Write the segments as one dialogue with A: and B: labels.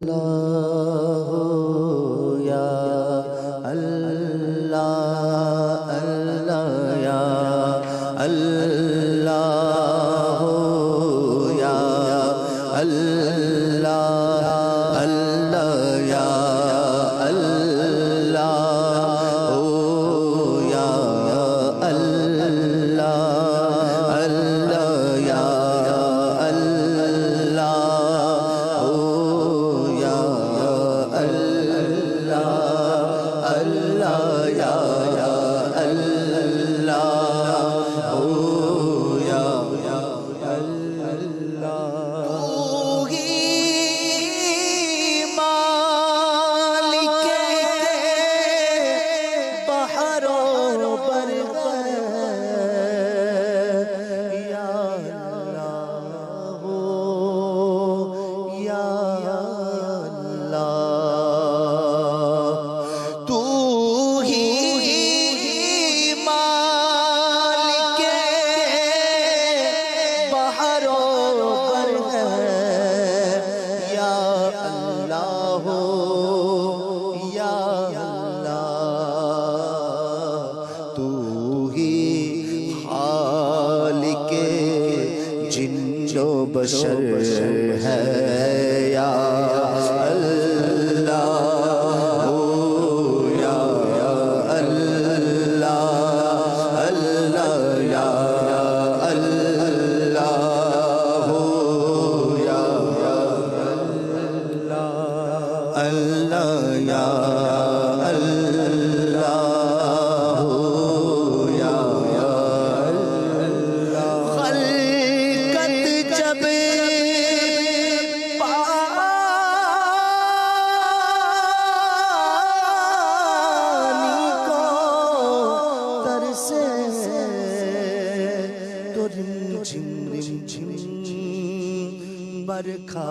A: اللہ یا اللہ اللہ یا اللہ یا اللہ اللہ یا اللہ یا اللہ اللہ یا بشر ہے یا اللہ یا اللہ اللہ یا اللہ یا اللہ یا برکھا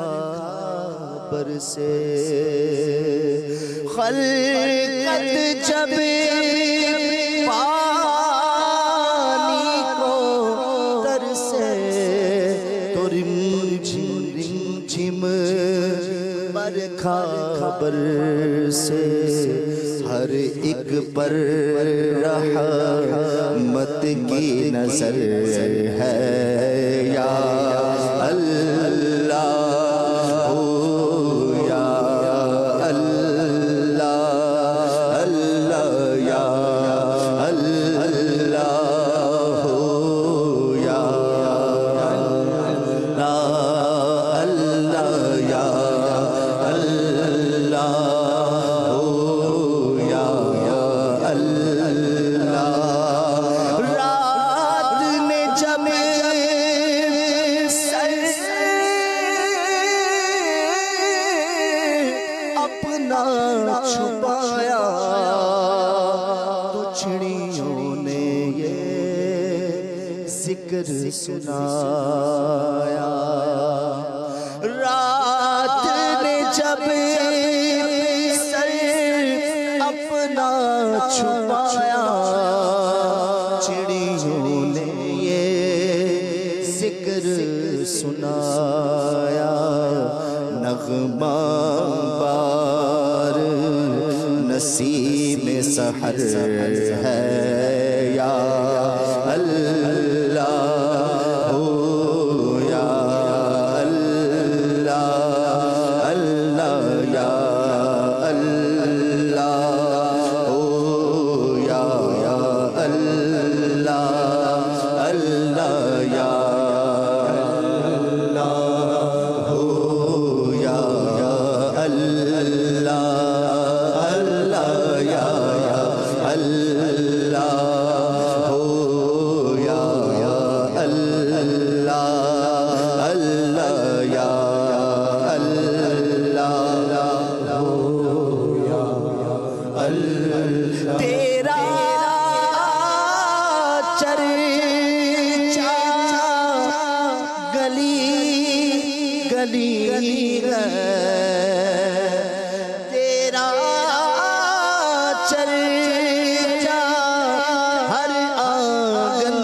A: برسے خلقت جب پانی کو ترسے تو رم جھم برکھا برسے ہر ایک پر رحمت کی نظر ہے یا اللہ یا اللہ اللہ یا اللہ یا اللہ یا چھپایا تو چڑیوں نے یہ ذکر سنایا رات نے جب سر اپنا چھپایا چڑیوں نے یہ ذکر سنایا نغمہ نسیم سحر ہے یا اللہ یا اللہ اللہ یا اللہ یا اللہ اللہ یا تیرا چرچا گلی گلی ہے تیرا چرچا ہر آنگن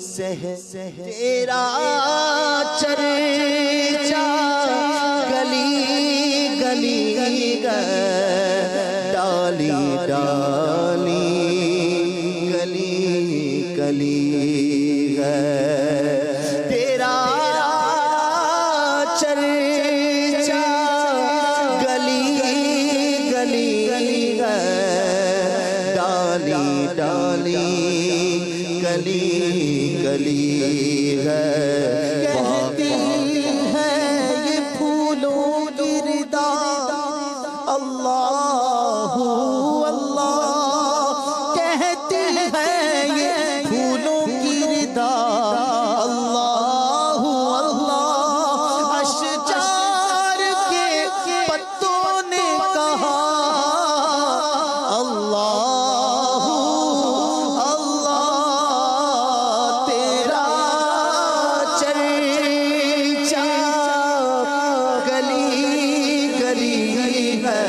A: سے تیرا چرچا گلی ڈالی ڈالی گلی گلی تیرا چرچا گلی گلی ڈالی ڈالی گلی گلی ہے
B: کہتی ہے یہ پھولوں کی ردا اللہ اللہ کہتی ہے یہ پھولوں کی ردا اللہ اللہ اشجار کے پتوں نے کہا اللہ اللہ تیرا
A: چرچا گلی گلی ہے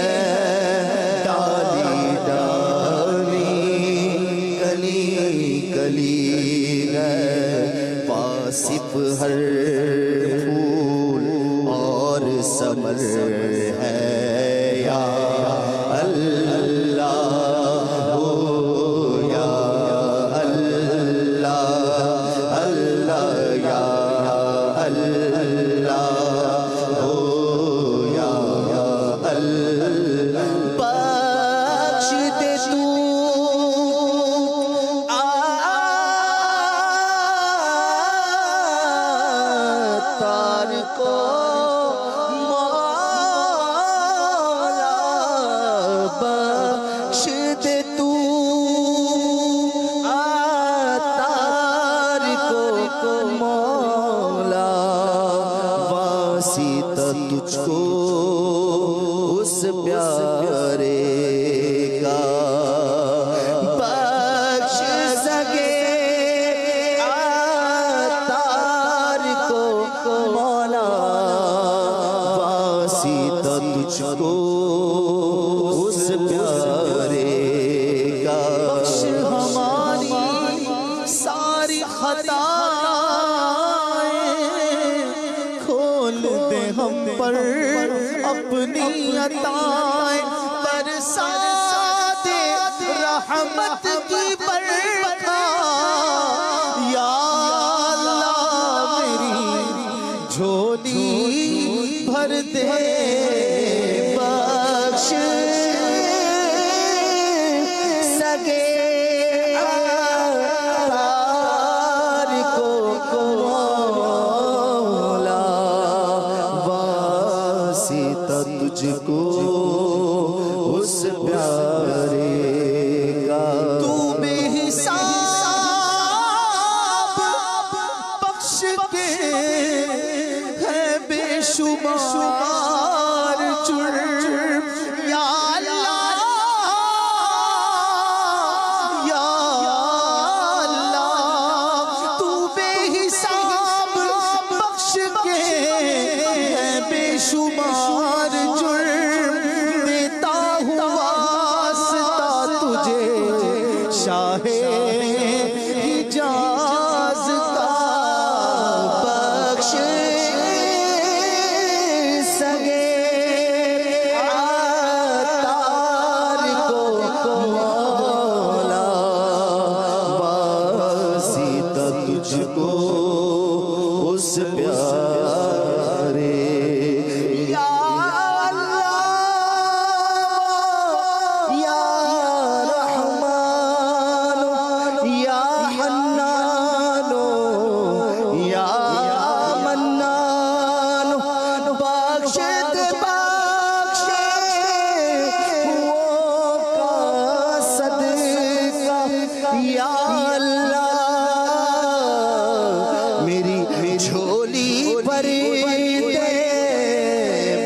A: ڈالی ڈالی گلی گلی ہے واصف ہر پھول اور ثمر ہے یا اللہ ہو یا اللہ اللہ یا اللہ ہو یا اللہ بخش دے تو عطار کو مولا بخش دے تو عطار کو مولا واسطہ تجھ کو اس پیارے کا بخش سکے عطار کو مولا واسطہ تجھ کو اس پیارے کا
B: بخش ہماری ساری خطائیں کھول دے ہم پر اپنی عطائیں برسا دے رحمت کی برکھا یا اللہ میری جھولی بھر دے
A: بخش سکے عطار کو مولا واسطہ تجھ کو اس پیارے کا
B: تو بے حساب بخش کے ہے بے شمار جرم یا اللہ یا اللہ تو بے حساب بخش کے ہے بے شمار جرم دیتا ہوں واسطہ تجھے شاہ حجاز کا
A: بخش سکے عطار کو مولا واسطہ تجھ کو اس پیارے یا اللہ یا رحمان یا حنان یا منان بخش دے بخش وہ کا صدقہ یا اللہ میری جھولی پر دے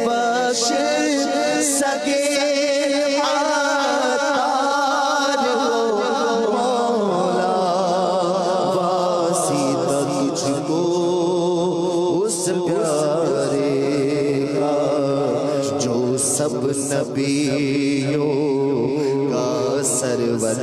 A: بخش سکے عطار کو مولا واسطہ تجھ کو اس پیارے کا جو سب نبیوں کا سرور